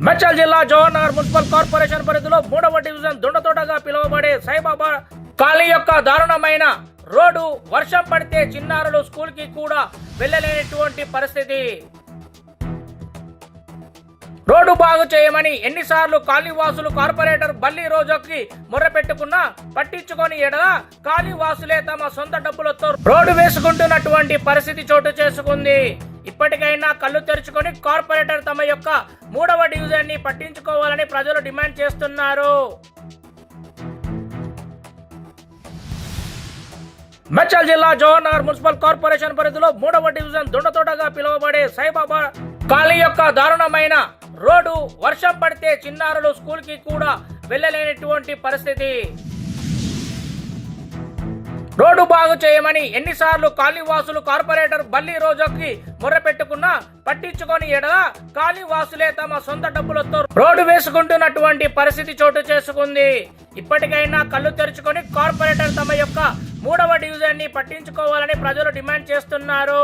మేడ్చల్ జిల్లా Jawaharnagar municipal corporation పరిధిలో 3వ డివిజన్ దుండతోటగా పిలువబడే సాయిబాబా కాలనీ యొక్క దారుణమైన రోడ్డు వర్షం పడితే చిన్నారులు స్కూల్ కి కూడా వెళ్ళలేనటువంటి పరిస్థితి. రోడ్డు బాగు చేయమని ఎన్నిసార్లు కాలనీవాసులు కార్పొరేటర్ బల్లి రోజుకి మొర్రపెట్టుకున్నా పట్టించుకొని ఎడల కాలనీవాసులే తమ సొంత డబ్బులతో రోడ్డు వేసుకుంటున్నటువంటి పరిస్థితి చోటు చేసుకుంది. ఇప్పటికైనా కళ్ళు తెరుచుకొని కార్పొరేటర్ తమ యొక్క 3వ డివిజన్ ని పట్టించుకోవాలని ప్రజలు డిమాండ్ చేస్తున్నారు. మేడ్చల్ జిల్లా జవహర్నగర్ మున్సిపల్ కార్పొరేషన్ పరిధిలో 3వ డివిజన్ దుండతోటగా పిలువబడే సాయిబాబా కాలనీ యొక్క దారుణమైన రోడ్డు వర్షం పడితే చిన్నారులు స్కూల్ కి కూడా వెళ్ళలేనటువంటి పరిస్థితి. రోడ్డు బాగు చేయమని ఎన్నిసార్లు కాలనీవాసులు కార్పొరేటర్ బల్లి రోజుకి మొర్రపెట్టుకున్నా పట్టించుకొని ఎడల కాలనీవాసులే తమ సొంత డబ్బులతో రోడ్డు వేసుకుంటున్నటువంటి పరిస్థితి చోటు చేసుకుంది. ఇప్పటికైనా కళ్ళు తెరుచుకొని కార్పొరేటర్ తమ యొక్క 3వ డివిజన్ ని పట్టించుకోవాలని ప్రజలు డిమాండ్ చేస్తున్నారు.